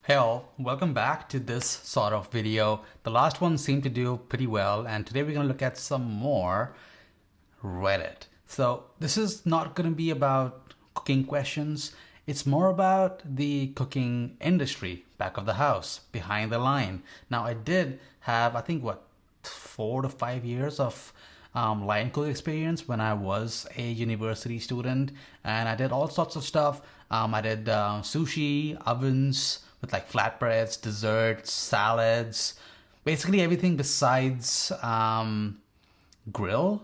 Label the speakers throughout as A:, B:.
A: Hey all, welcome back to this sort of video. The last one seemed to do pretty well, and today we're going to look at some more Reddit. So this is not going to be about cooking questions. It's more about the cooking industry, back of the house, behind the line. Now I did have, I think 4 to 5 years of line cook experience when I was a university student, and I did all sorts of stuff. I did sushi, ovens with like flatbreads, desserts, salads, basically everything besides grill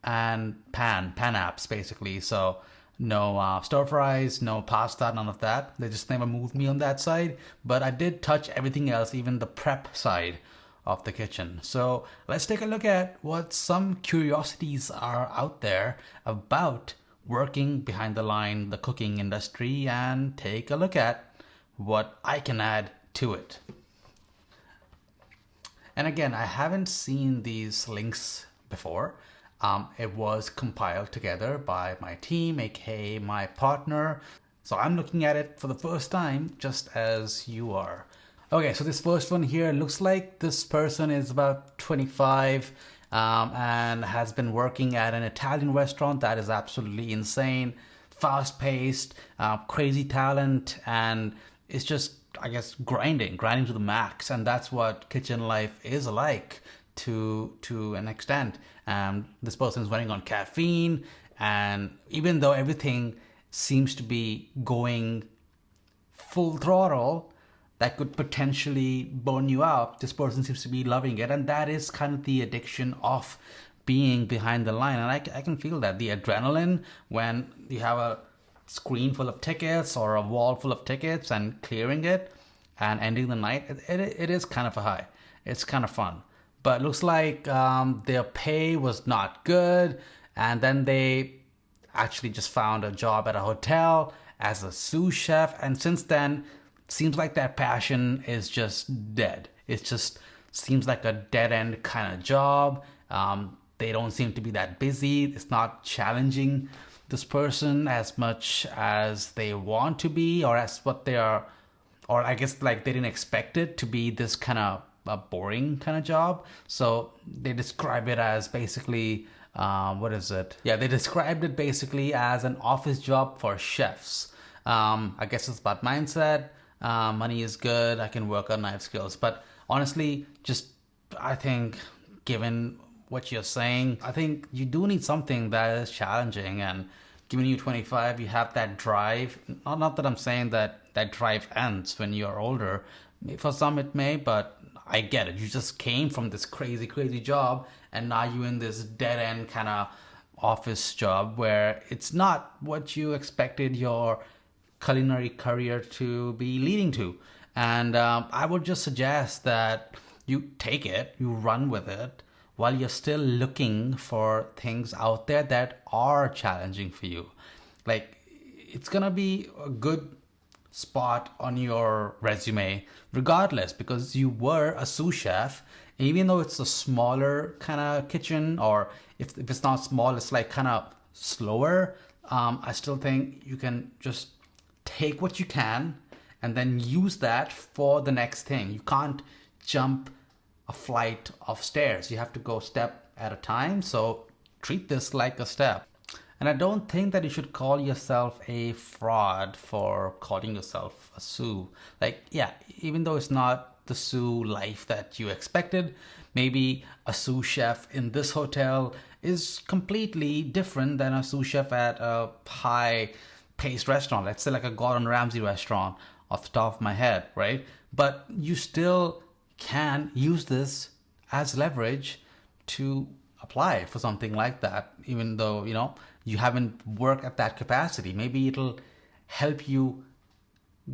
A: and pan apps basically. So no stir fries, no pasta, none of that. They just never moved me on that side. But I did touch everything else, even the prep side of the kitchen. So let's take a look at what some curiosities are out there about working behind the line, the cooking industry, and take a look at what I can add to it. And again, I haven't seen these links before. It was compiled together by my team, aka my partner. So I'm looking at it for the first time, just as you are. Okay, so this first one here looks like this person is about 25 and has been working at an Italian restaurant. That is absolutely insane, fast-paced, crazy talent, and it's just, I guess, grinding to the max. And that's what kitchen life is like to an extent. This person is running on caffeine, and even though everything seems to be going full throttle, that could potentially burn you out, this person seems to be loving it. And that is kind of the addiction of being behind the line. And I can feel that, the adrenaline when you have a screen full of tickets or a wall full of tickets and clearing it and ending the night, it is kind of a high. It's kind of fun. But looks like their pay was not good, and then they actually just found a job at a hotel as a sous chef, and since then seems like that passion is just dead. It just seems like a dead-end kind of job. They don't seem to be that busy. It's not challenging this person as much as they want to be, or as what they are, or I guess like they didn't expect it to be this kind of a boring kind of job. So they describe it as basically, what is it? Yeah, they described it basically as an office job for chefs. I guess it's about mindset. Money is good. I can work on knife skills. But honestly, I think given what you're saying, I think you do need something that is challenging. And given you 25, you have that drive. Not that I'm saying that drive ends when you're older. For some it may, but I get it. You just came from this crazy job, and now you're in this dead end kind of office job where it's not what you expected your culinary career to be leading to. And I would just suggest that you take it, you run with it, while you're still looking for things out there that are challenging for you. Like, it's gonna be a good spot on your resume regardless, because you were a sous chef. And even though it's a smaller kind of kitchen, or if it's not small, it's like kind of slower, I still think you can just take what you can and then use that for the next thing. You can't jump a flight of stairs. You have to go step at a time. So treat this like a step. And I don't think that you should call yourself a fraud for calling yourself a sous. Like, yeah, even though it's not the sous life that you expected, maybe a sous chef in this hotel is completely different than a sous chef at a high-paced restaurant. Let's say like a Gordon Ramsay restaurant off the top of my head, right? But you still can use this as leverage to apply for something like that, even though, you haven't worked at that capacity. Maybe it'll help you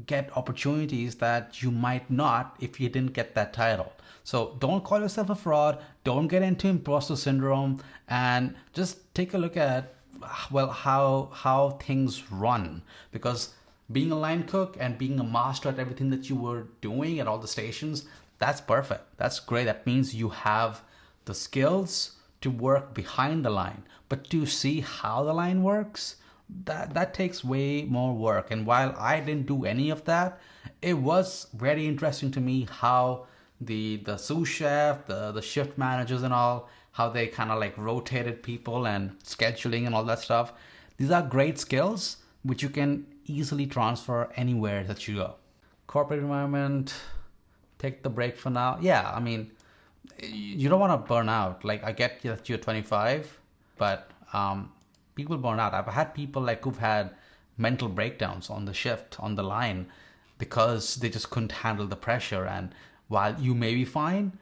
A: get opportunities that you might not if you didn't get that title. So don't call yourself a fraud. Don't get into imposter syndrome, and just take a look at, well, how things run. Because being a line cook and being a master at everything that you were doing at all the stations, that's perfect. That's great. That means you have the skills to work behind the line. But to see how the line works, that takes way more work. And while I didn't do any of that, it was very interesting to me how the sous chef, the shift managers and all, how they kind of like rotated people and scheduling and all that stuff. These are great skills which you can easily transfer anywhere that you go. Corporate environment, take the break for now. Yeah, I mean, you don't want to burn out. Like, I get that you're 25, but people burn out. I've had people like who've had mental breakdowns on the shift, on the line, because they just couldn't handle the pressure. And while you may be fine,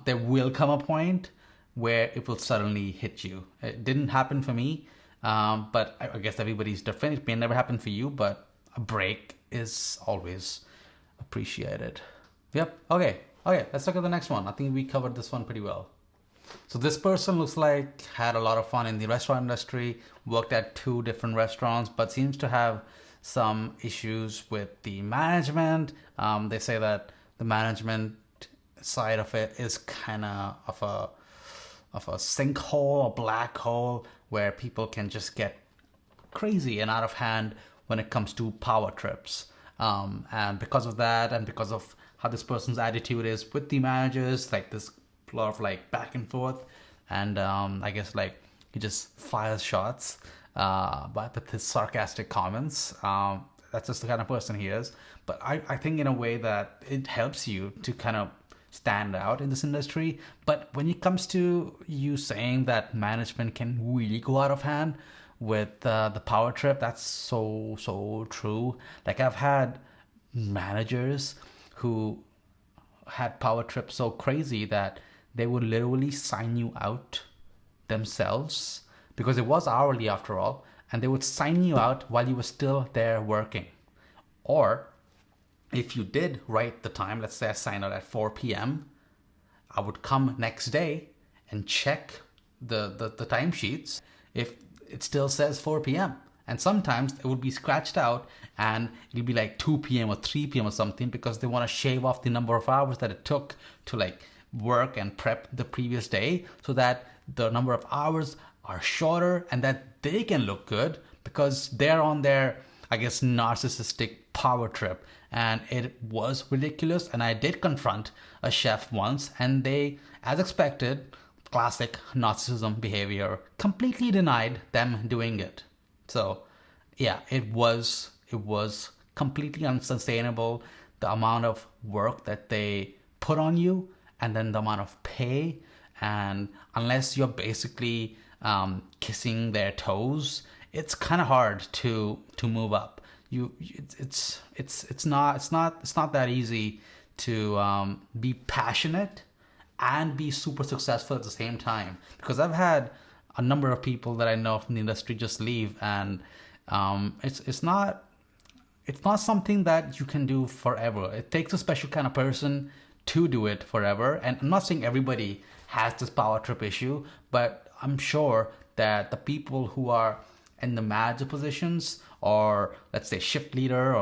A: there will come a point where it will suddenly hit you. It didn't happen for me, but I guess everybody's different. It may never happen for you, but a break is always appreciated. Yep. Okay. Let's look at the next one. I think we covered this one pretty well. So this person looks like had a lot of fun in the restaurant industry, worked at 2 different restaurants, but seems to have some issues with the management. They say that the management side of it is kind of a sinkhole, a black hole, where people can just get crazy and out of hand when it comes to power trips. And because of that, and because of how this person's attitude is with the managers, like this lot of like back and forth, and I guess like he just fires shots, but with his sarcastic comments. That's just the kind of person he is. But I think in a way that it helps you to kind of stand out in this industry. But when it comes to you saying that management can really go out of hand with the power trip, that's so true. Like, I've had managers who had power trips so crazy that they would literally sign you out themselves, because it was hourly after all, and they would sign you out while you were still there working. Or if you did write the time, let's say I signed out at 4 p.m., I would come next day and check the timesheets if it still says 4 p.m. And sometimes it would be scratched out and it'll be like 2 p.m. or 3 p.m. or something, because they want to shave off the number of hours that it took to like work and prep the previous day, so that the number of hours are shorter and that they can look good because they're on their, I guess, narcissistic power trip. And it was ridiculous. And I did confront a chef once, and they, as expected, classic narcissism behavior, completely denied them doing it. So yeah, it was completely unsustainable, the amount of work that they put on you, and then the amount of pay. And unless you're basically kissing their toes, it's kind of hard to move up. It's not that easy to be passionate and be super successful at the same time. Because I've had a number of people that I know from the industry just leave, and it's not something that you can do forever. It takes a special kind of person to do it forever. And I'm not saying everybody has this power trip issue, but I'm sure that the people who are in the manager positions, or let's say shift leader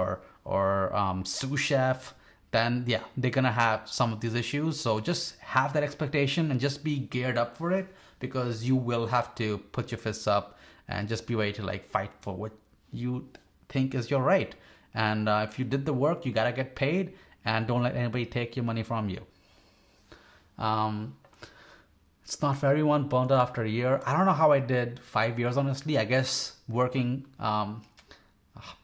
A: or sous chef, then yeah, they're gonna have some of these issues. So just have that expectation and just be geared up for it, because you will have to put your fists up and just be ready to like fight for what you think is your right. And if you did the work, you gotta get paid, and don't let anybody take your money from you. It's not for everyone. Burned out after a year. I don't know how I did 5 years, honestly. I guess working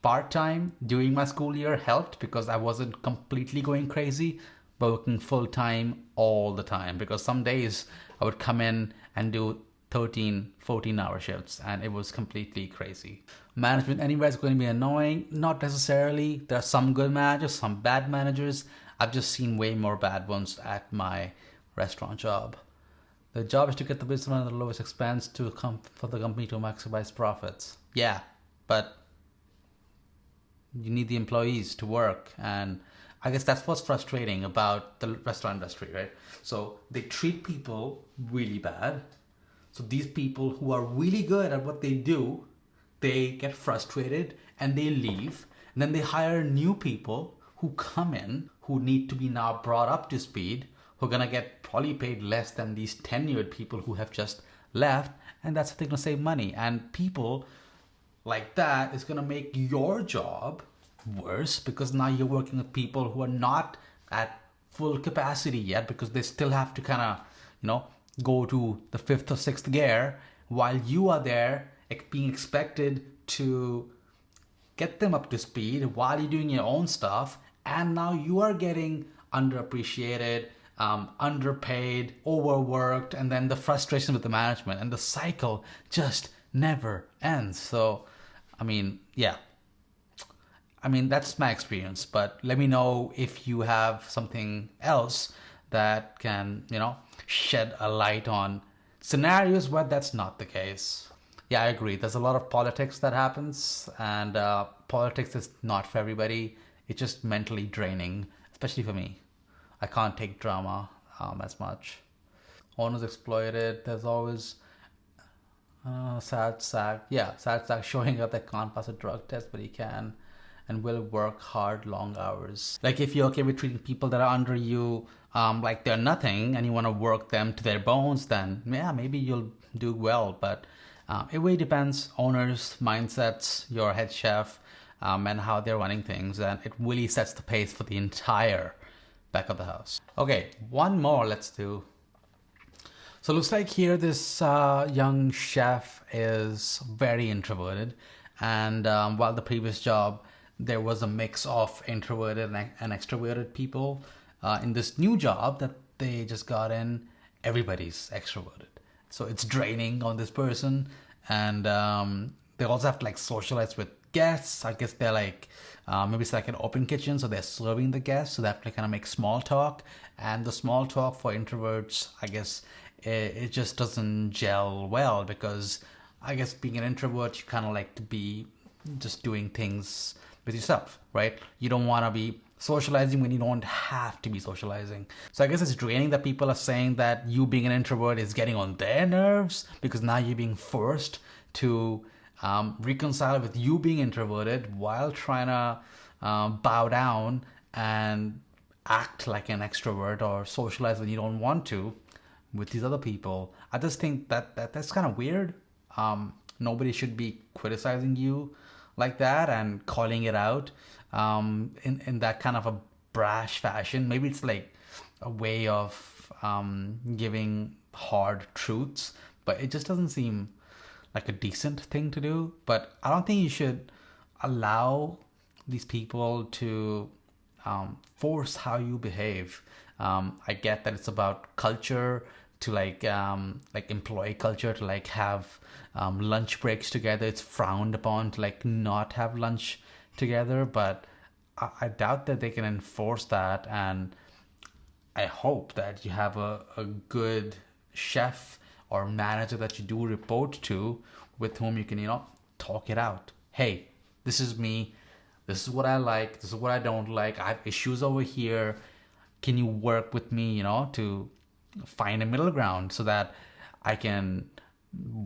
A: part-time during my school year helped, because I wasn't completely going crazy, but working full-time all the time, because some days I would come in and do 13, 14-hour shifts, and it was completely crazy. Management anywhere is going to be annoying. Not necessarily. There are some good managers, some bad managers. I've just seen way more bad ones at my restaurant job. The job is to get the business at the lowest expense to come for the company to maximize profits. Yeah, but you need the employees to work, and I guess that's what's frustrating about the restaurant industry, right? So they treat people really bad. So these people who are really good at what they do, they get frustrated and they leave. And then they hire new people who come in, who need to be now brought up to speed, who are going to get probably paid less than these tenured people who have just left. And that's how they're going to save money. And people like that is going to make your job worse, because now you're working with people who are not at full capacity yet, because they still have to kind of, go to the fifth or sixth gear, while you are there being expected to get them up to speed while you're doing your own stuff. And now you are getting underappreciated, underpaid, overworked, and then the frustration with the management, and the cycle just never ends. So, yeah. That's my experience, but let me know if you have something else that can, shed a light on scenarios where that's not the case. Yeah, I agree. There's a lot of politics that happens, and politics is not for everybody. It's just mentally draining, especially for me. I can't take drama as much. Owners exploited. There's always sad sack. Yeah, sad sack showing up that can't pass a drug test, but he can and will work hard, long hours. Like, if you're okay with treating people that are under you like they're nothing, and you want to work them to their bones, then yeah, maybe you'll do well. But it really depends, owners, mindsets, your head chef, and how they're running things. And it really sets the pace for the entire back of the house. Okay, one more, let's do. So looks like here this young chef is very introverted. And while the previous job, there was a mix of introverted and extroverted people. In this new job that they just got in, everybody's extroverted. So it's draining on this person. And they also have to like socialize with guests. I guess they're like, maybe it's like an open kitchen, so they're serving the guests. So they have to kind of make small talk. And the small talk for introverts, I guess, it just doesn't gel well, because I guess being an introvert, you kind of like to be just doing things with yourself, right? You don't want to be socializing when you don't have to be socializing. So I guess it's draining that people are saying that you being an introvert is getting on their nerves, because now you're being forced to reconcile with you being introverted while trying to bow down and act like an extrovert or socialize when you don't want to with these other people. I just think that's kind of weird. Nobody should be criticizing you like that and calling it out in that kind of a brash fashion. Maybe it's like a way of giving hard truths, but it just doesn't seem like a decent thing to do. But I don't think you should allow these people to force how you behave. I get that it's about culture, to like employee culture, to like have lunch breaks together. It's frowned upon to like not have lunch together, but I doubt that they can enforce that. And I hope that you have a good chef or manager that you do report to, with whom you can, talk it out. Hey, this is me. This is what I like. This is what I don't like. I have issues over here. Can you work with me, to find a middle ground so that I can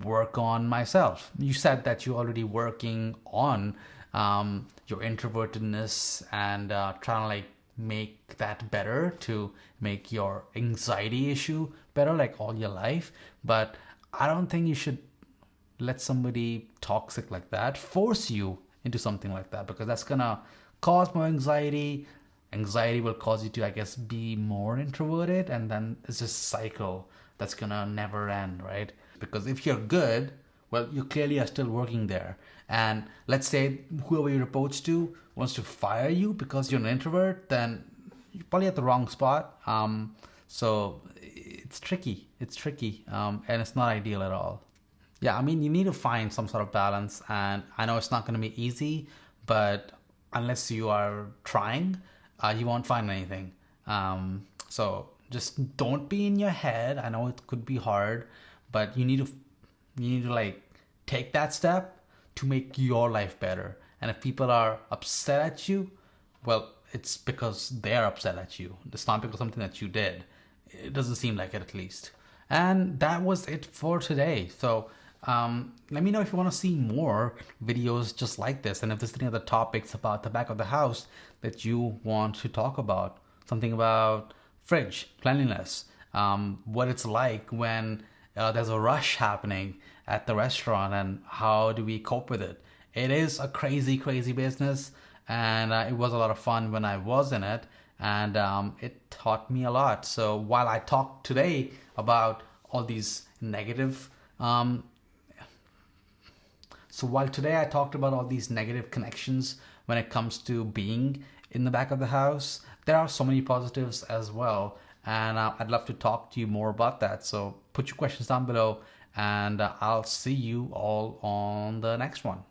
A: work on myself? You said that you're already working on your introvertedness and trying to like make that better, to make your anxiety issue better, like all your life. But I don't think you should let somebody toxic like that force you into something like that, because that's gonna cause more anxiety. Anxiety will cause you to, I guess, be more introverted, and then it's this cycle that's gonna never end, right? Because if you're good, well, you clearly are still working there. And let's say whoever you report to wants to fire you because you're an introvert, then you're probably at the wrong spot. So it's tricky. And it's not ideal at all. Yeah, you need to find some sort of balance. And I know it's not going to be easy, but unless you are trying, you won't find anything. So just don't be in your head. I know it could be hard, but you need to like take that step to make your life better. And if people are upset at you, well, it's because they're upset at you. It's not because of something that you did. It doesn't seem like it, at least. And that was it for today. So let me know if you want to see more videos just like this, and if there's any other topics about the back of the house that you want to talk about. Something about fridge cleanliness, what it's like when there's a rush happening at the restaurant, and how do we cope with it. It is a crazy, crazy business, and it was a lot of fun when I was in it, and it taught me a lot. So while I talk today about all these negative so while today I talked about all these negative connections when it comes to being in the back of the house, there are so many positives as well. And I'd love to talk to you more about that. So put your questions down below, and I'll see you all on the next one.